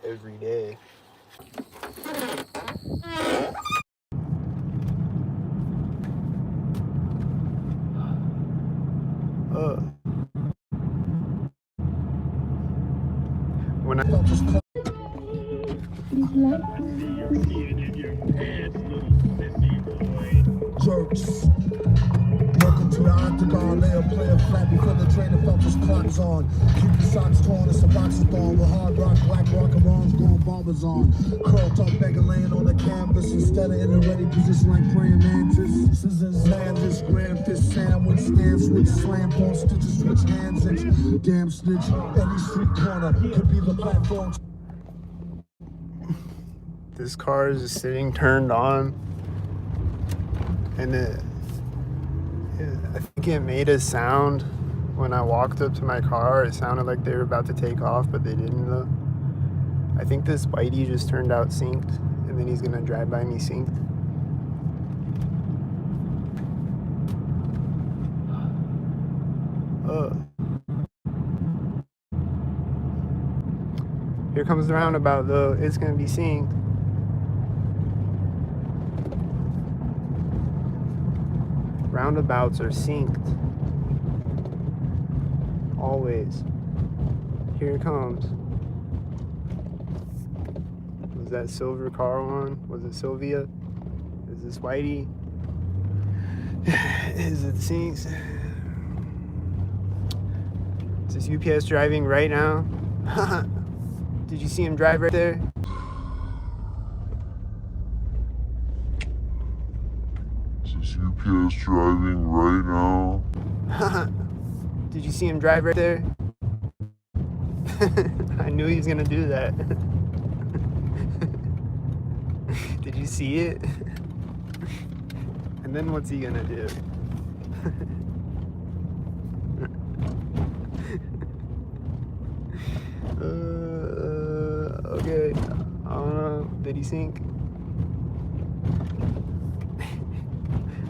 every day. When I jerks. Welcome to the octagon, lay a player flat before the trainer felt his clocks on. Keep your socks torn, it's a box of thorn with hard rock, black rock and wrongs going barbers on. Curled up, begging laying on the canvas instead of in a ready position like praying mantis. Scissors, landis, grand fish sandwich, stand switch, slam on stitches, switch hands, inch. Damn snitch, any street corner could be the platform. this car is just sitting turned on, and I think it made a sound when I walked up to my car. It sounded like they were about to take off, but they didn't though. I think this Whitey just turned out synced, and then he's gonna drive by me synced. Here comes the roundabout though. It's gonna be synced. Roundabouts are synced. Always. Here it comes. Was that silver car one? Was it Sylvia? Is this Whitey? Is it synced? Is this UPS driving right now? Did you see him drive right there? Is UPS driving right now? Did you see him drive right there? I knew he was gonna do that. Did you see it? And then what's he gonna do? Okay, I don't know. Did he sink?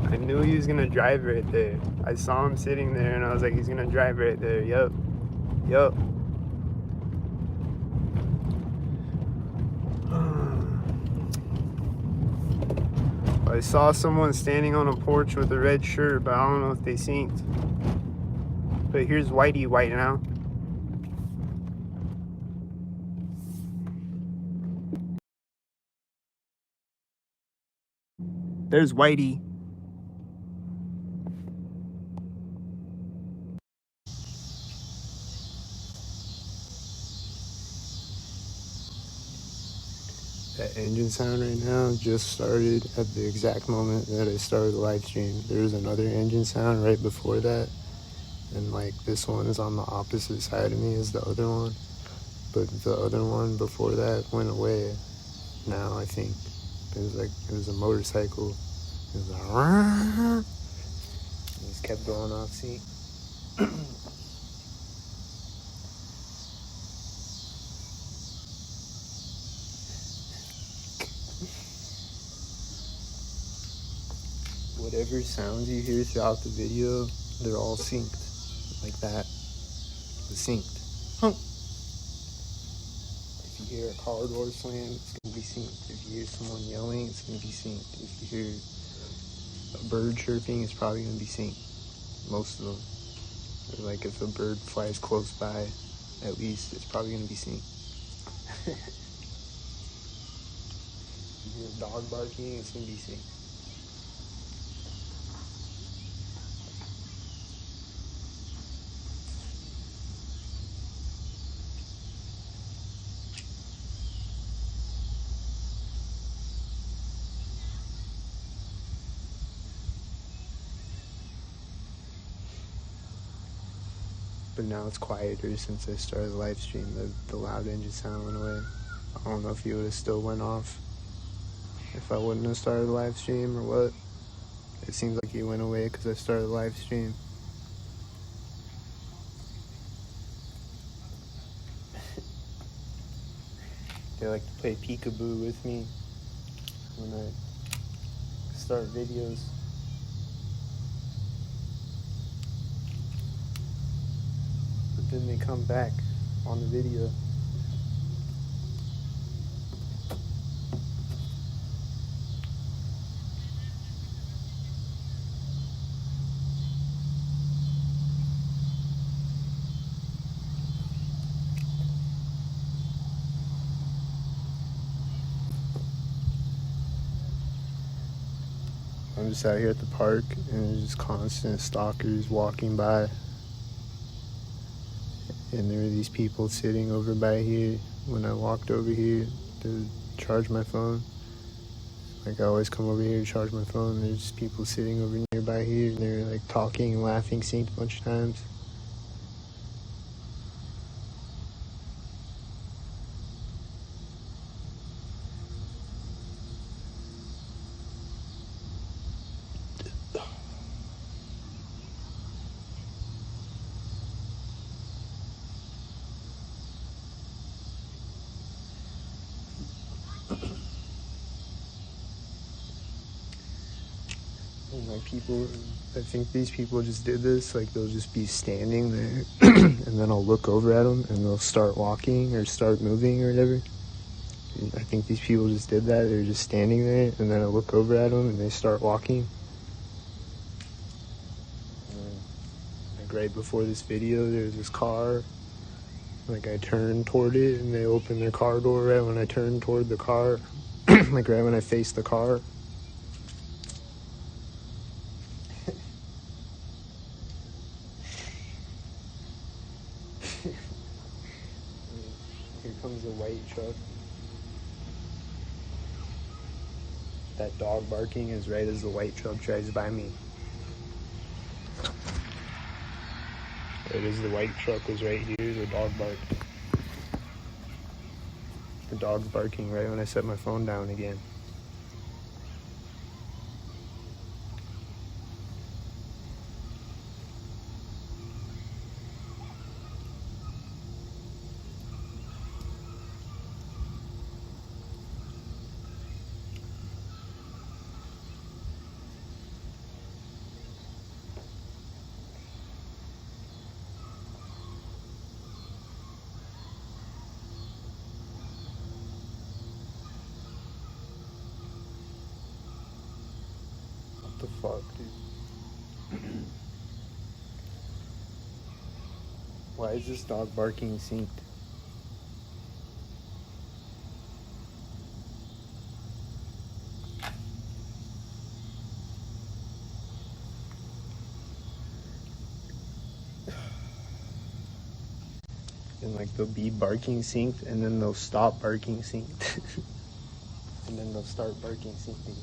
I knew he was gonna drive right there. I saw him sitting there and I was like, he's gonna drive right there. Yup. I saw someone standing on a porch with a red shirt, but I don't know if they synced. But here's Whitey White now. There's Whitey. That engine sound right now just started at the exact moment that I started the live stream. There was another engine sound right before that, and like this one is on the opposite side of me as the other one, but the other one before that went away now, I think. It was a motorcycle. It was like, it just kept going off, see? Whatever sounds you hear throughout the video, they're all synced. Like that. The synced. If you hear a car door slam, it's going to be synced. If you hear someone yelling, it's going to be synced. If you hear a bird chirping, it's probably going to be synced. Most of them. Or like if a bird flies close by, at least, it's probably going to be synced. If you hear a dog barking, it's going to be synced. But now it's quieter since I started the live stream. The loud engine sound went away. I don't know if he would have still went off if I wouldn't have started the live stream or what. It seems like he went away because I started the live stream. They like to play peekaboo with me when I start videos. Then they come back on the video. I'm just out here at the park, and there's just constant stalkers walking by. And there were these people sitting over by here when I walked over here to charge my phone. Like, I always come over here to charge my phone. There's people sitting over nearby here, and they're like talking and laughing, synced a bunch of times. And like, people, I think these people just did this. Like, they'll just be standing there, and then I'll look over at them, and they'll start walking or start moving or whatever. And I think these people just did that. They're just standing there, and then I look over at them, and they start walking. Like, right before this video, there's this car. Like, I turned toward it, and they opened their car door right when I turned toward the car. Like, right when I faced the car. Here comes the white truck. That dog barking is right as the white truck drives by me. Right as the white truck was right here, the dog barked. The dog's barking right when I set my phone down again. What the fuck, dude? Why is this dog barking synced? And like, they'll be barking synced, and then they'll stop barking synced. And then they'll start barking synced again.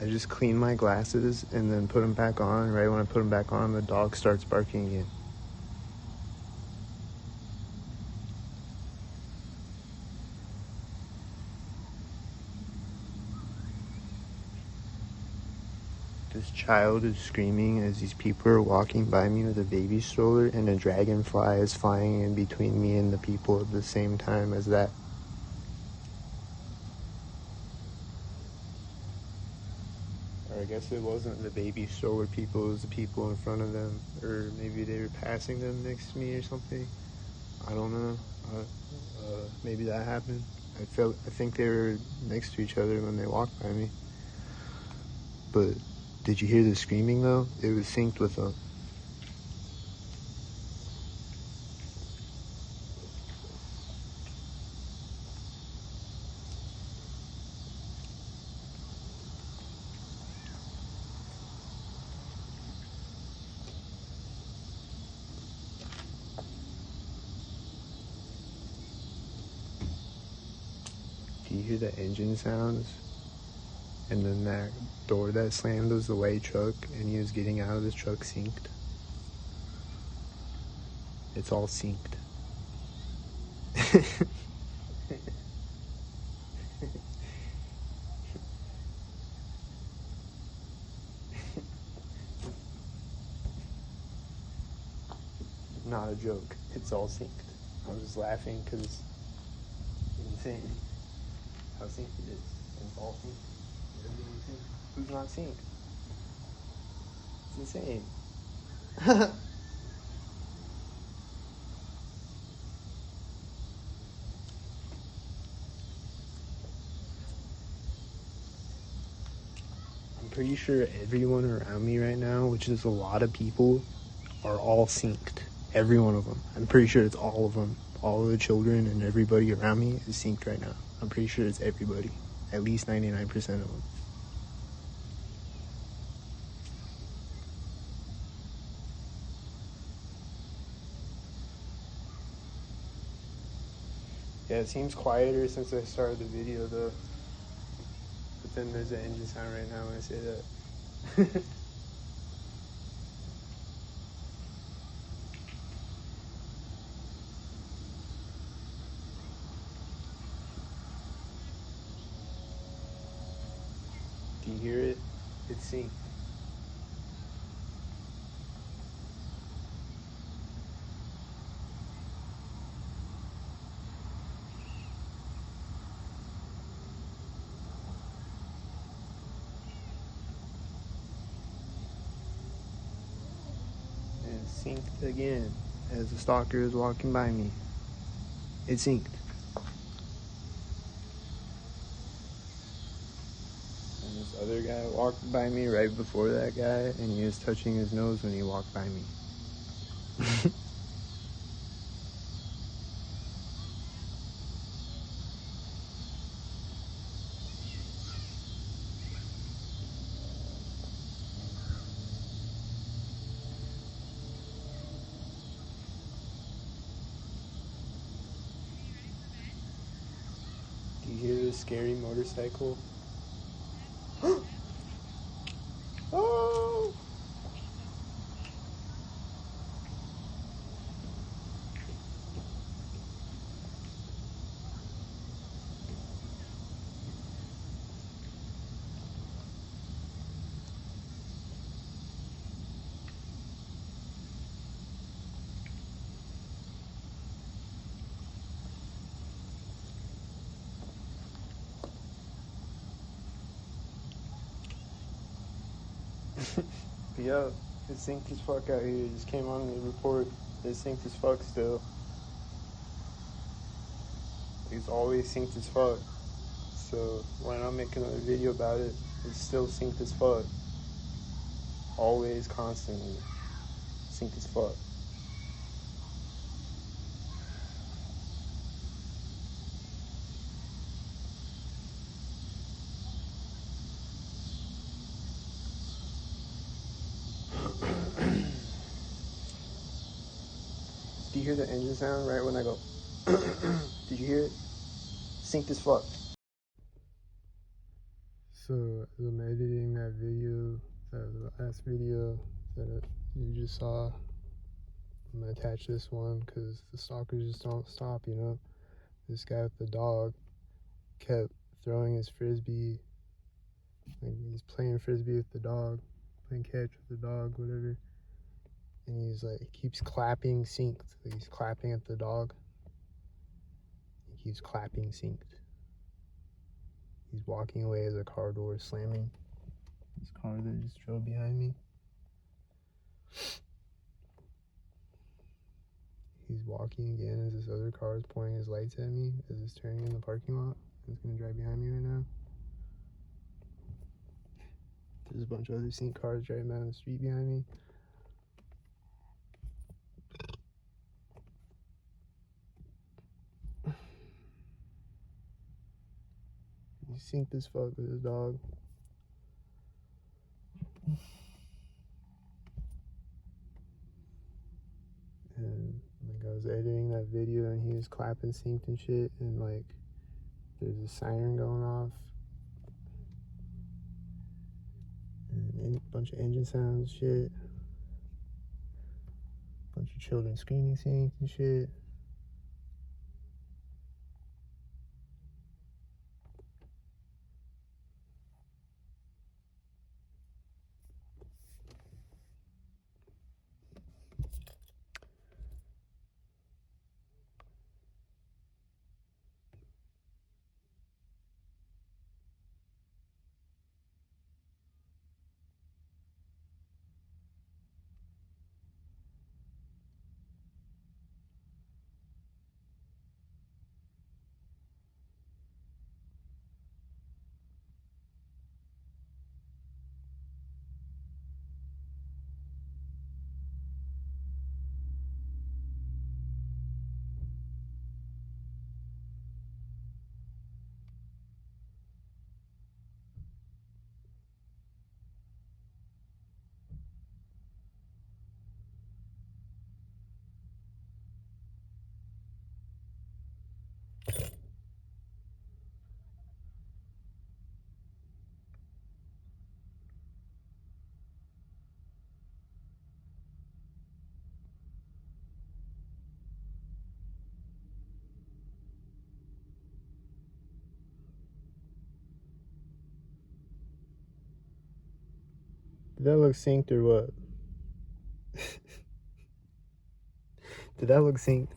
I just clean my glasses and then put them back on. Right when I put them back on, the dog starts barking again. This child is screaming as these people are walking by me with a baby stroller, and a dragonfly is flying in between me and the people at the same time as that. Or I guess it wasn't the baby stroller people, it was the people in front of them. Or maybe they were passing them next to me or something. I don't know. Maybe that happened. I think they were next to each other when they walked by me. But did you hear the screaming though? It was synced with them. Do you hear the engine sounds? And then that door that slammed was the white truck, and he was getting out of his truck synced. It's all synced. Not a joke. It's all synced. I was just laughing because it's insane how synced it is. It's all synced. Everything's synced. Who's not synced? It's insane. pretty sure everyone around me right now, which is a lot of people, are all synced. Every one of them. I'm pretty sure it's all of them. All of the children and everybody around me is synced right now. I'm pretty sure it's everybody. At least 99% of them. Yeah, it seems quieter since I started the video though. But then there's an engine sound right now when I say that. Do you hear it? It's synced. And it's synced again as the stalker is walking by me. It's synced. And this other guy walked by me right before that guy, and he was touching his nose when he walked by me. Do you hear this scary motorcycle? Oh! But yo, it's synced as fuck out here. It just came on the report. It's synced as fuck still. It's always synced as fuck. So why not make another video about it? It's still synced as fuck. Always, constantly. Synced as fuck. Do you hear the engine sound right when I go? Did you hear it? Synced as fuck. So as I'm editing that video, the last video that you just saw, I'm gonna attach this one because the stalkers just don't stop, you know? This guy with the dog kept throwing his frisbee, like he's playing frisbee with the dog, playing catch with the dog, whatever. And he's like, he keeps clapping synced. Like he's clapping at the dog. He keeps clapping synced. He's walking away as a car door is slamming. This car that just drove behind me. He's walking again as this other car is pointing his lights at me as it's turning in the parking lot. It's gonna drive behind me right now. There's a bunch of other synced cars driving down the street behind me. He's synced as fuck with his dog. And like I was editing that video and he was clapping synced and shit, and like there's a siren going off and a bunch of engine sounds and shit. Bunch of children screaming synced and shit. Did that look synced or what? Did that look synced?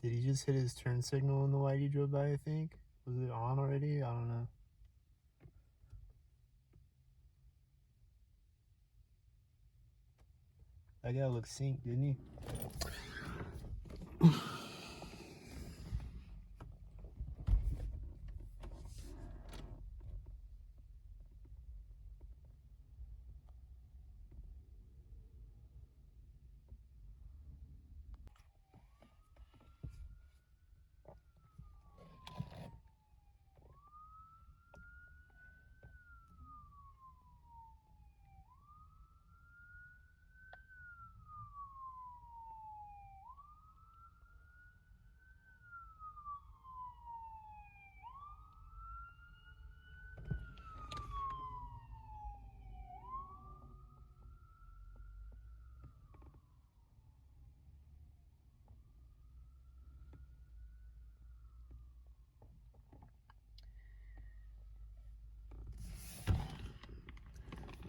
Did he just hit his turn signal in the light he drove by, I think? Was it on already? I don't know. That guy looked synced, didn't he?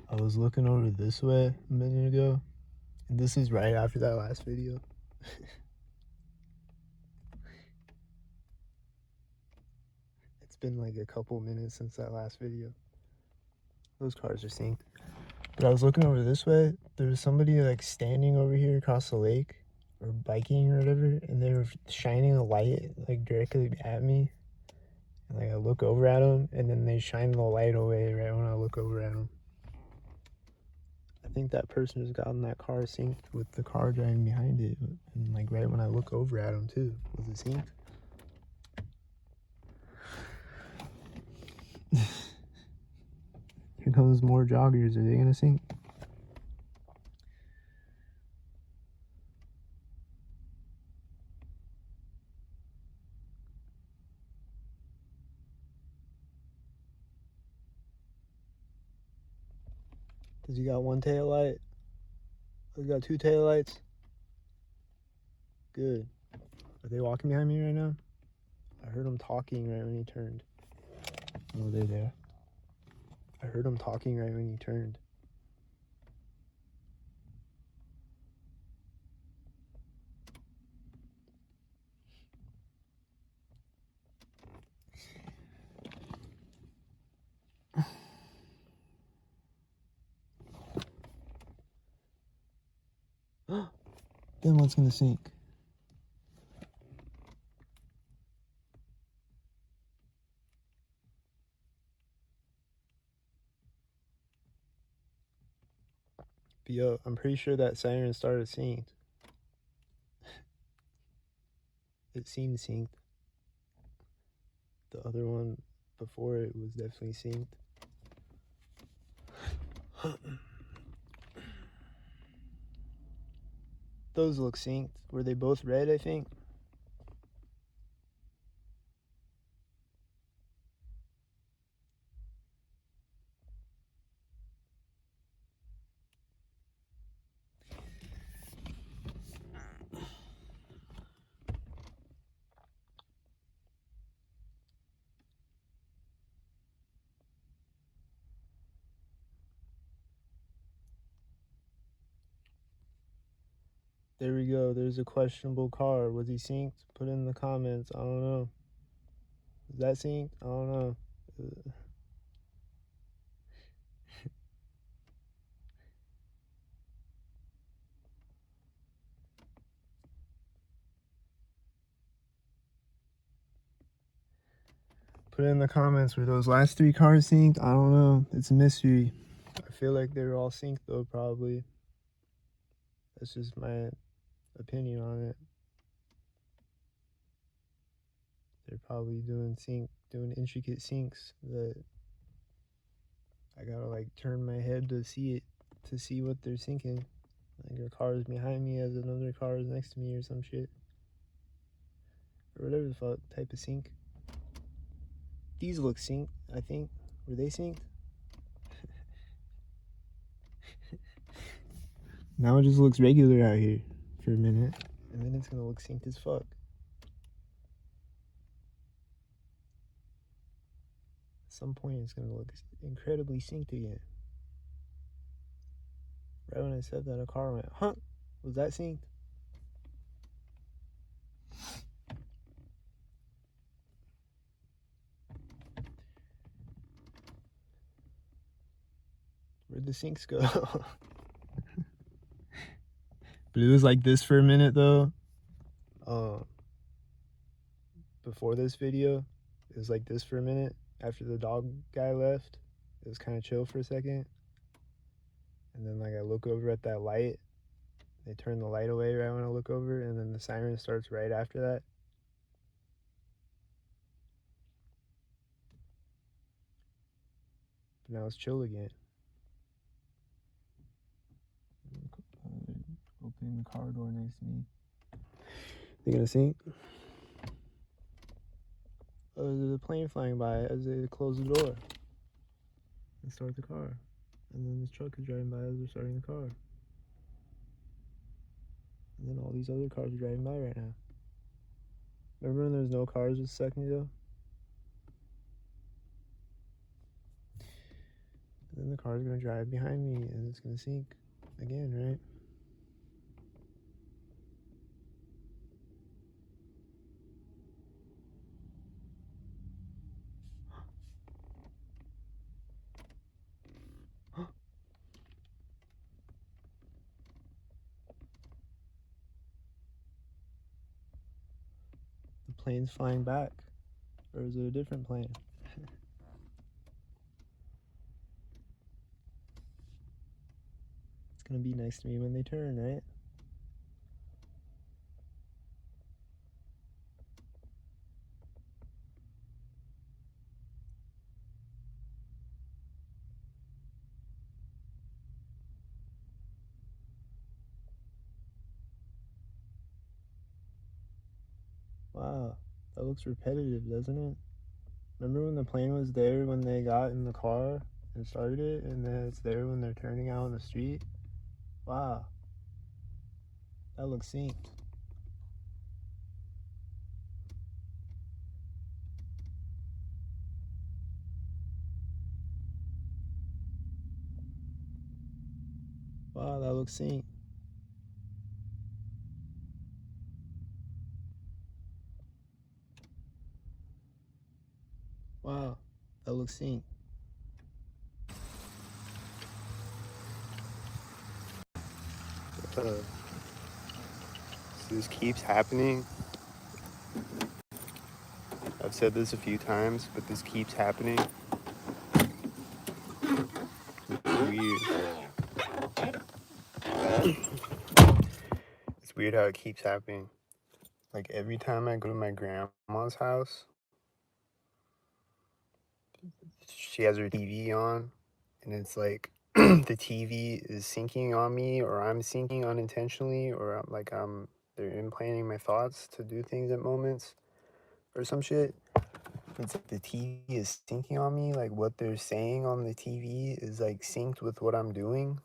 I was looking over this way a minute ago, and this is right after that last video. It's been like a couple minutes since that last video. Those cars are synced. But I was looking over this way, there was somebody like standing over here across the lake, or biking or whatever, and they were shining a light like directly at me. And like I look over at them, and then they shine the light away right when I look over at them. I think that person has gotten that car synced with the car driving behind it, and like right when I look over at them too. Was it synced? Here comes more joggers. Are they gonna sync? Does he got one tail light? Oh, he got two tail lights? Good. Are they walking behind me right now? I heard him talking right when he turned. Oh, they're there. I heard him talking right when he turned. Then what's gonna sink? But yo, I'm pretty sure that siren started synced. It seemed synced. The other one before it was definitely synced. Those look synced. Were they both red, I think? There we go. There's a questionable car. Was he synced? Put it in the comments. I don't know. Is that synced? I don't know. Put it in the comments. Were those last three cars synced? I don't know. It's a mystery. I feel like they were all synced though, probably. That's just my opinion on it. They're probably doing intricate syncs that I gotta like turn my head to see what they're syncing. Like a car is behind me as another car is next to me or some shit. Or whatever the fuck type of sync. These look synced, I think. Were they synced? Now it just looks regular out here. for a minute, and then it's gonna look synced as fuck. At some point, it's gonna look incredibly synced again. Right when I said that, a car went, huh? Was that synced? Where'd the syncs go? But it was like this for a minute though. Before this video, it was like this for a minute. After the dog guy left, it was kind of chill for a second. And then like I look over at that light. They turn the light away right when I look over, and then the siren starts right after that. But now it's chill again. Opening the car door next to me. They gonna sync? Oh, there's a plane flying by as they close the door and start the car. And then this truck is driving by as they're starting the car. And then all these other cars are driving by right now. Remember when there was no cars just a second ago? And then the car's gonna drive behind me and it's gonna sync again, right? The plane's flying back. Or is it a different plane? It's gonna be next to me when they turn, right? Wow, that looks repetitive, doesn't it? Remember when the plane was there when they got in the car and started it, and then it's there when they're turning out on the street? Wow, that looks synced. Wow, that looks synced. Wow, that looks synced. So this keeps happening. I've said this a few times, but this keeps happening. It's weird. It's weird how it keeps happening. Like every time I go to my grandma's house, she has her TV on, and it's like the TV is syncing on me, or I'm syncing unintentionally, or they're implanting my thoughts to do things at moments, or some shit. It's like the TV is syncing on me, like what they're saying on the TV is like synced with what I'm doing.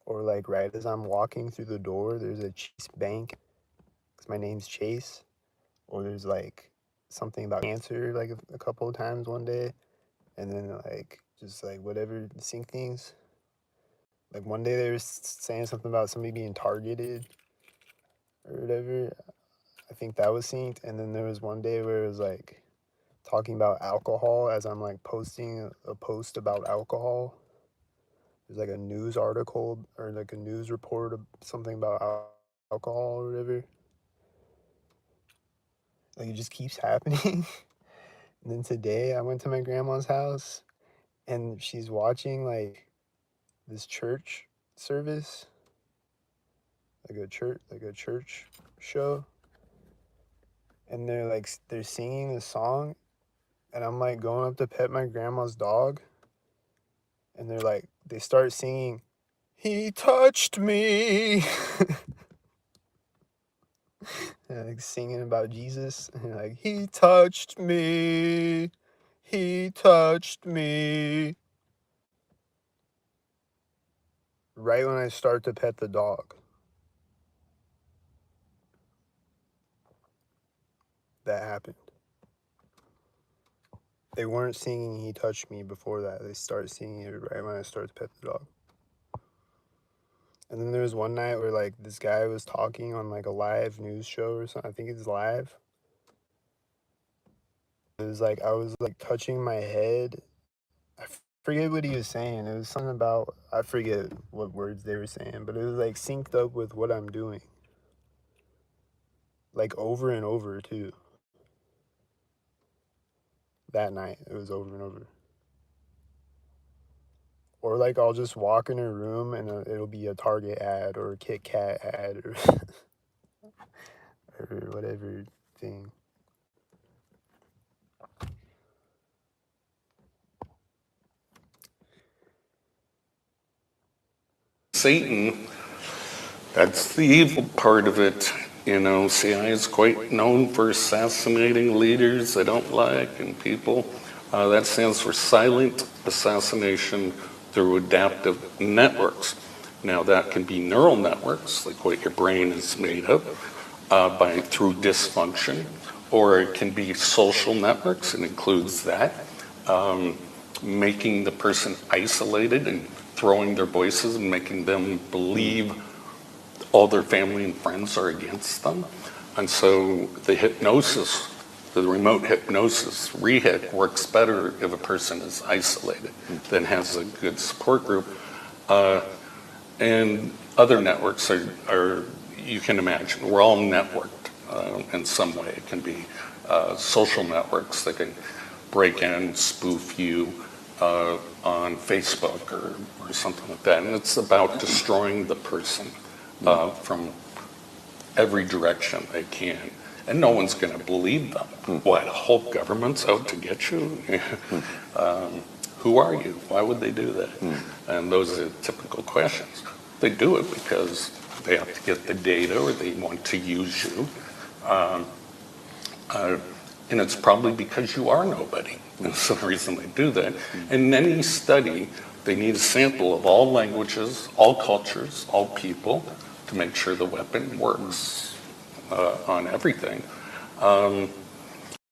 Or like right as I'm walking through the door, there's a Chase bank, because my name's Chase. Or there's like something about cancer like a couple of times one day. And then like just like whatever sync things. Like one day they were saying something about somebody being targeted or whatever. I think that was synced. And then there was one day where it was like talking about alcohol as I'm like posting a post about alcohol. There's like a news article or like a news report of something about alcohol or whatever. Like it just keeps happening. And then today I went to my grandma's house and she's watching like this church service, like a church show, and they're singing this song, and I'm like going up to pet my grandma's dog, and they start singing, "He touched me." And like singing about Jesus, and like, "He touched me, he touched me." Right when I start to pet the dog. that happened. They weren't singing "He Touched Me" before that. They started singing it right when I started to pet the dog. And then there was one night where like this guy was talking on like a live news show or something. I think it's live. It was like I was like touching my head. I forget what he was saying. It was something about, I forget what words they were saying, but it was like synced up with what I'm doing. Like over and over too. That night, it was over and over. Or like I'll just walk in a room and it'll be a Target ad or a Kit Kat ad or or whatever thing. Satan, that's the evil part of it. You know, CIA is quite known for assassinating leaders they don't like and people. That stands for silent assassination through adaptive networks. Now that can be neural networks, like what your brain is made of, through dysfunction, or it can be social networks. It includes that, making the person isolated and throwing their voices and making them believe all their family and friends are against them. And so the hypnosis, the remote hypnosis, rehyp, works better if a person is isolated than has a good support group. And other networks are, you can imagine, we're all networked in some way. It can be social networks that can break in, spoof you on Facebook or something like that. And it's about destroying the person from every direction they can. And no one's going to believe them. What, the whole government's out to get you? Who are you? Why would they do that? And those are typical questions. They do it because they have to get the data or they want to use you. And it's probably because you are nobody. That's the reason they do that. In any study, they need a sample of all languages, all cultures, all people to make sure the weapon works on everything.